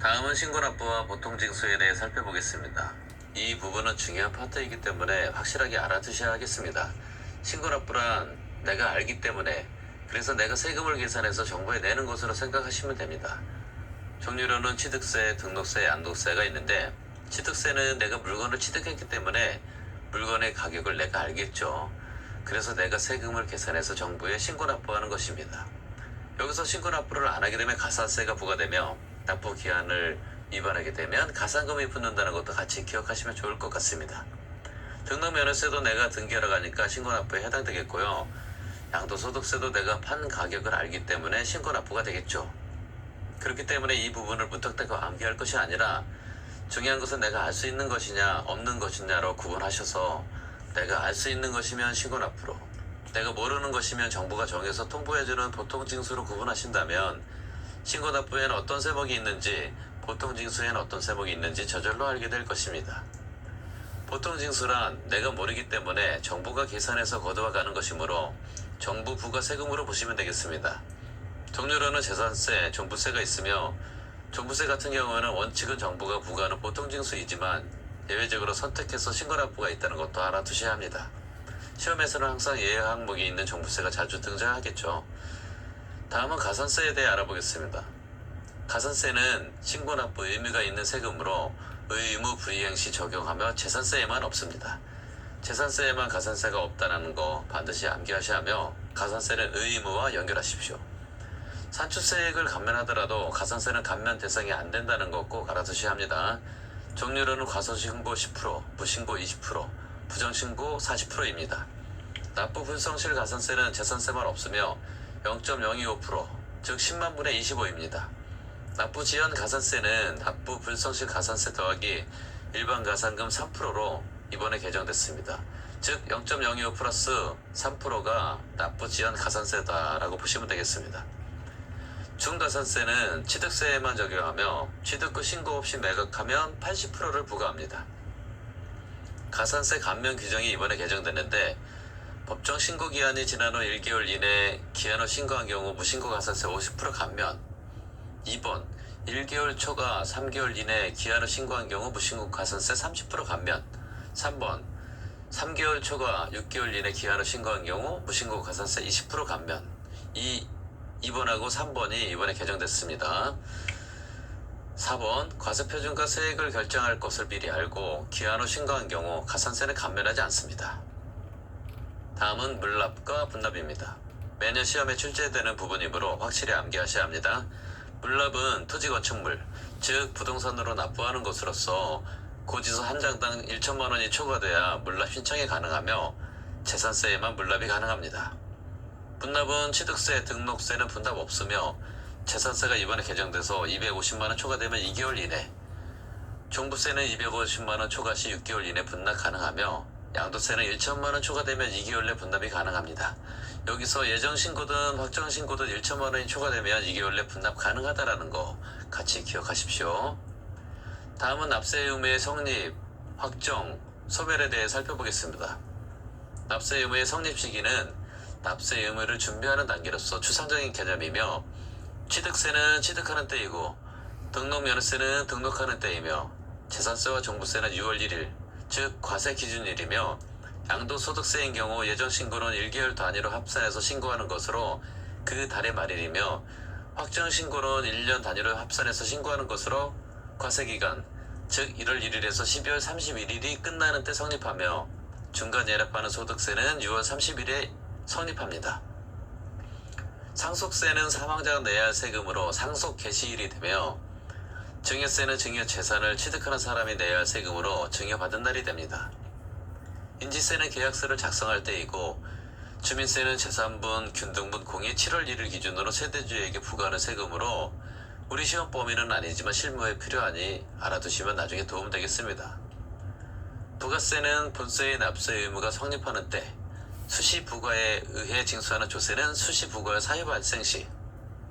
다음은 신고납부와 보통징수에 대해 살펴보겠습니다. 이 부분은 중요한 파트이기 때문에 확실하게 알아두셔야 하겠습니다. 신고납부란 내가 알기 때문에, 그래서 내가 세금을 계산해서 정부에 내는 것으로 생각하시면 됩니다. 종류로는 취득세, 등록세, 양도세가 있는데, 취득세는 내가 물건을 취득했기 때문에 물건의 가격을 내가 알겠죠. 그래서 내가 세금을 계산해서 정부에 신고납부하는 것입니다. 여기서 신고납부를 안 하게 되면 가산세가 부과되며, 납부 기한을 위반하게 되면 가산금이 붙는다는 것도 같이 기억하시면 좋을 것 같습니다. 등록면허세도 내가 등기하러 가니까 신고납부에 해당되겠고요. 양도소득세도 내가 판 가격을 알기 때문에 신고납부가 되겠죠. 그렇기 때문에 이 부분을 무턱대고 암기할 것이 아니라, 중요한 것은 내가 알 수 있는 것이냐 없는 것이냐로 구분하셔서, 내가 알 수 있는 것이면 신고납부로, 내가 모르는 것이면 정부가 정해서 통보해주는 보통징수로 구분하신다면, 신고납부에는 어떤 세목이 있는지, 보통징수에는 어떤 세목이 있는지 저절로 알게 될 것입니다. 보통징수란 내가 모르기 때문에 정부가 계산해서 거두어가는 것이므로 정부 부과 세금으로 보시면 되겠습니다. 종류로는 재산세, 종부세가 있으며, 종부세 같은 경우는 원칙은 정부가 부과하는 보통징수이지만 예외적으로 선택해서 신고납부가 있다는 것도 알아두셔야 합니다. 시험에서는 항상 예외 항목이 있는 종부세가 자주 등장하겠죠. 다음은 가산세에 대해 알아보겠습니다. 가산세는 신고납부 의무가 있는 세금으로 의무 부이행 시 적용하며 재산세에만 없습니다. 재산세에만 가산세가 없다는 거 반드시 암기하셔야 하며, 가산세는 의무와 연결하십시오. 산출세액을 감면하더라도 가산세는 감면 대상이 안 된다는 거 꼭 알아두셔야 합니다. 종류로는 과소신고 10%, 무신고 20%, 부정신고 40%입니다. 납부 불성실 가산세는 재산세만 없으며 0.025%, 즉 10만 분의 25입니다. 납부 지연 가산세는 납부 불성실 가산세 더하기 일반 가산금 3%로 이번에 개정됐습니다. 즉 0.025 플러스 3%가 납부 지연 가산세다라고 보시면 되겠습니다. 중가산세는 취득세에만 적용하며 취득 후 신고 없이 매각하면 80%를 부과합니다. 가산세 감면 규정이 이번에 개정됐는데, 법정 신고 기한이 지난 후 1개월 이내 기한 후 신고한 경우 무신고 가산세 50% 감면. 2번, 1개월 초과 3개월 이내 기한 후 신고한 경우 무신고 가산세 30% 감면. 3번, 3개월 초과 6개월 이내 기한 후 신고한 경우 무신고 가산세 20% 감면. 2번하고 3번이 이번에 개정됐습니다. 4번, 과세표준과 세액을 결정할 것을 미리 알고 기한 후 신고한 경우 가산세는 감면하지 않습니다. 다음은 물납과 분납입니다. 매년 시험에 출제되는 부분이므로 확실히 암기하셔야 합니다. 물납은 토지건축물, 즉 부동산으로 납부하는 것으로서 고지서 한 장당 1천만 원이 초과돼야 물납 신청이 가능하며 재산세에만 물납이 가능합니다. 분납은 취득세, 등록세는 분납 없으며 재산세가 이번에 개정돼서 250만 원 초과되면 2개월 이내, 종부세는 250만 원 초과 시 6개월 이내 분납 가능하며, 양도세는 1천만 원 초과되면 2개월 내 분납이 가능합니다. 여기서 예정신고든 확정신고든 1천만 원이 초과되면 2개월 내 분납 가능하다라는 거 같이 기억하십시오. 다음은 납세 의무의 성립, 확정, 소멸에 대해 살펴보겠습니다. 납세 의무의 성립 시기는 납세 의무를 준비하는 단계로서 추상적인 개념이며, 취득세는 취득하는 때이고 등록면허세는 등록하는 때이며, 재산세와 종부세는 6월 1일, 즉 과세 기준일이며, 양도소득세인 경우 예정신고는 1개월 단위로 합산해서 신고하는 것으로 그 달의 말일이며, 확정신고는 1년 단위로 합산해서 신고하는 것으로 과세기간, 즉 1월 1일에서 12월 31일이 끝나는 때 성립하며, 중간 예납하는 소득세는 6월 30일에 성립합니다. 상속세는 사망자가 내야 할 세금으로 상속 개시일이 되며, 증여세는 증여 재산을 취득하는 사람이 내야 할 세금으로 증여받은 날이 됩니다. 인지세는 계약서를 작성할 때이고, 주민세는 재산분, 균등분 공이 7월 1일 기준으로 세대주에게 부과하는 세금으로 우리 시험 범위는 아니지만 실무에 필요하니 알아두시면 나중에 도움 되겠습니다. 부가세는 본세의 납세 의무가 성립하는 때, 수시 부과에 의해 징수하는 조세는 수시 부과 사유 발생 시,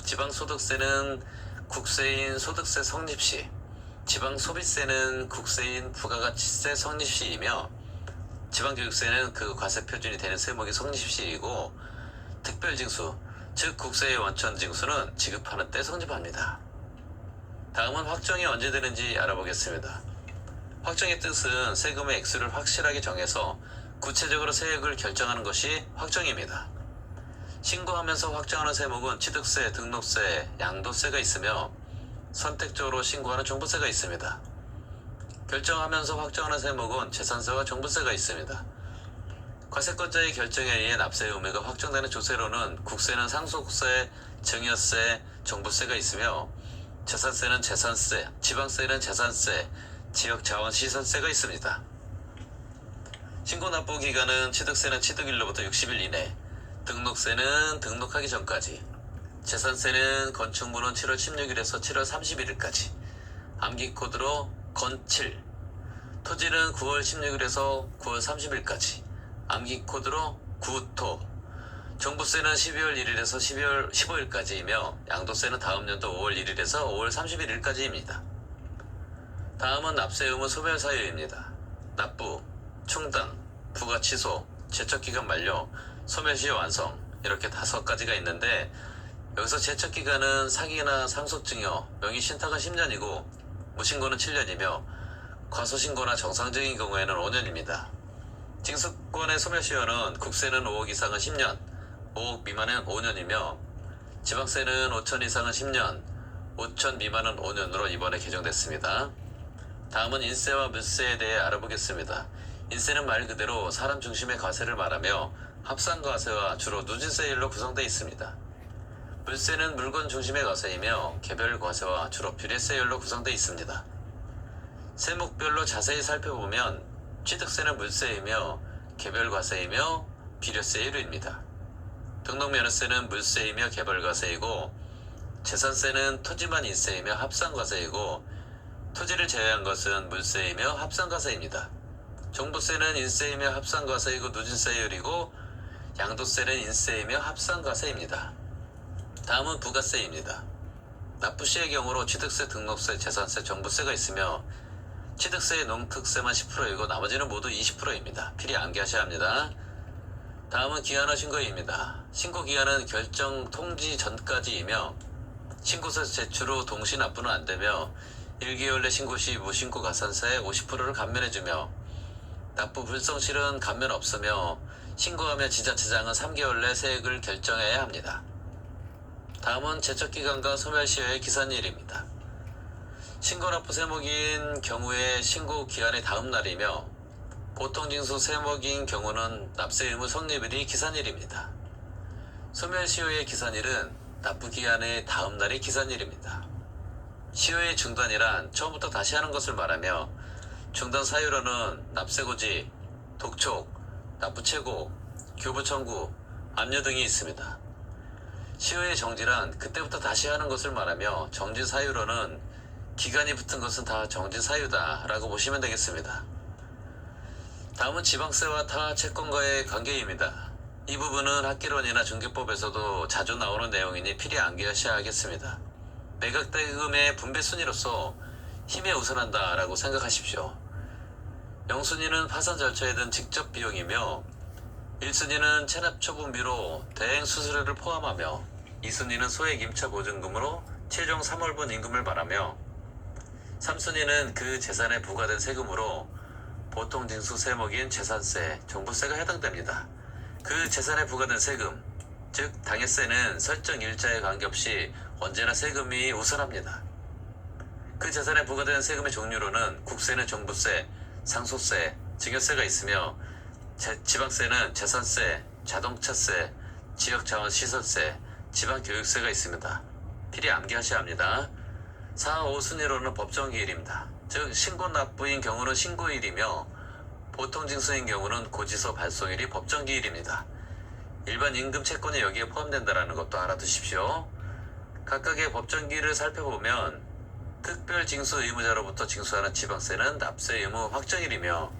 지방소득세는 국세인 소득세 성립 시, 지방소비세는 국세인 부가가치세 성립 시이며, 지방교육세는 그 과세 표준이 되는 세목이 성립 시이고, 특별징수, 즉 국세의 원천징수는 지급하는 때 성립합니다. 다음은 확정이 언제 되는지 알아보겠습니다. 확정의 뜻은 세금의 액수를 확실하게 정해서 구체적으로 세액을 결정하는 것이 확정입니다. 신고하면서 확정하는 세목은 취득세, 등록세, 양도세가 있으며 선택적으로 신고하는 종부세가 있습니다. 결정하면서 확정하는 세목은 재산세와 종부세가 있습니다. 과세권자의 결정에 의해 납세 의무가 확정되는 조세로는 국세는 상속세, 증여세, 종부세가 있으며 재산세는 재산세, 지방세는 재산세, 지역자원시설세가 있습니다. 신고 납부 기간은 취득세는 취득일로부터 60일 이내, 등록세는 등록하기 전까지, 재산세는 건축물은 7월 16일에서 7월 31일까지, 암기코드로 건7, 토지는 9월 16일에서 9월 30일까지, 암기코드로 구토, 종부세는 12월 1일에서 12월 15일까지이며 양도세는 다음 연도 5월 1일에서 5월 31일까지입니다. 다음은 납세 의무 소멸 사유입니다. 납부, 충당, 부과 취소, 제척기간 만료, 소멸시 완성 이렇게 5가지가 있는데 여기서 제척기간은 상이나 상속증여, 명의신탁은 10년이고 무신고는 7년이며 과소신고나 정상적인 경우에는 5년입니다. 징수권의 소멸시효는 국세는 5억 이상은 10년, 5억 미만은 5년이며 지방세는 5천 이상은 10년, 5천 미만은 5년으로 이번에 개정됐습니다. 다음은 인세와 물세에 대해 알아보겠습니다. 인세는 말 그대로 사람 중심의 과세를 말하며 합산과세와 주로 누진세율로 구성되어 있습니다. 물세는 물건 중심의 과세이며 개별 과세와 주로 비례세율로 구성되어 있습니다. 세목별로 자세히 살펴보면 취득세는 물세이며 개별 과세이며 비례세율입니다. 등록면허세는 물세이며 개별 과세이고 재산세는 토지만 인세이며 합산과세이고 토지를 제외한 것은 물세이며 합산과세입니다. 종부세는 인세이며 합산과세이고 누진세율이고 양도세는 인세이며 합산과세입니다. 다음은 부가세입니다. 납부시의 경우로 취득세, 등록세, 재산세, 종부세가 있으며 취득세의 농특세만 10%이고 나머지는 모두 20%입니다. 필히 암기하셔야 합니다. 다음은 기한화 신고입니다. 신고기한은 결정 통지 전까지이며 신고서 제출 후 동시 납부는 안되며 1개월 내 신고 시 무신고 가산세의 50%를 감면해주며 납부 불성실은 감면 없으며 신고하면 지자체장은 3개월 내 세액을 결정해야 합니다. 다음은 제척기간과 소멸시효의 기산일입니다. 신고납부 세목인 경우에 신고기한의 다음 날이며 보통징수 세목인 경우는 납세 의무 성립일이 기산일입니다. 소멸시효의 기산일은 납부기한의 다음 날이 기산일입니다. 시효의 중단이란 처음부터 다시 하는 것을 말하며 중단 사유로는 납세고지, 독촉, 납부최고, 교부청구, 압류 등이 있습니다. 시효의 정지란 그때부터 다시 하는 것을 말하며 정지 사유로는 기간이 붙은 것은 다 정지 사유다 라고 보시면 되겠습니다. 다음은 지방세와 타 채권과의 관계입니다. 이 부분은 학개론이나 중개법에서도 자주 나오는 내용이니 필히 암기하셔야 하겠습니다. 매각대금의 분배순위로서 힘에 우선한다 라고 생각하십시오. 0순위는 파산 절차에 든 직접 비용이며 1순위는 체납 처분비로 대행 수수료를 포함하며 2순위는 소액 임차 보증금으로 최종 3월분 임금을 말하며 3순위는 그 재산에 부과된 세금으로 보통 징수 세목인 재산세, 종부세가 해당됩니다. 그 재산에 부과된 세금, 즉 당해세는 설정 일자에 관계없이 언제나 세금이 우선합니다. 그 재산에 부과된 세금의 종류로는 국세는 종부세, 상속세, 증여세가 있으며 지방세는 재산세, 자동차세, 지역자원시설세, 지방교육세가 있습니다. 필히 암기하셔야 합니다. 4, 5순위로는 법정기일입니다. 즉 신고납부인 경우는 신고일이며 보통징수인 경우는 고지서 발송일이 법정기일입니다. 일반 임금 채권이 여기에 포함된다는 것도 알아두십시오. 각각의 법정기일을 살펴보면 특별징수 의무자로부터 징수하는 지방세는 납세 의무 확정일이며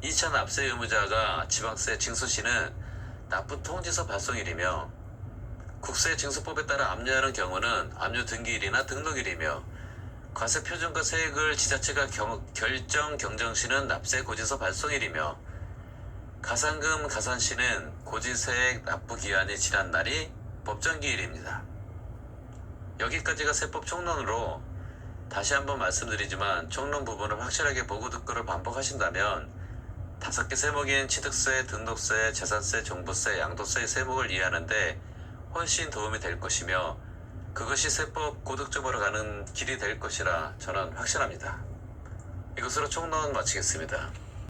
2차 납세 의무자가 지방세 징수시는 납부 통지서 발송일이며 국세 징수법에 따라 압류하는 경우는 압류 등기일이나 등록일이며 과세 표준과 세액을 지자체가 결정 경정시는 납세 고지서 발송일이며 가산금 가산시는 고지세액 납부 기한이 지난 날이 법정기일입니다. 여기까지가 세법 총론으로 다시 한번 말씀드리지만 총론 부분을 확실하게 보고 듣고를 반복하신다면 5개 세목인 취득세, 등록세, 재산세, 종부세, 양도세의 세목을 이해하는데 훨씬 도움이 될 것이며 그것이 세법 고득점으로 가는 길이 될 것이라 저는 확신합니다. 이것으로 총론 마치겠습니다.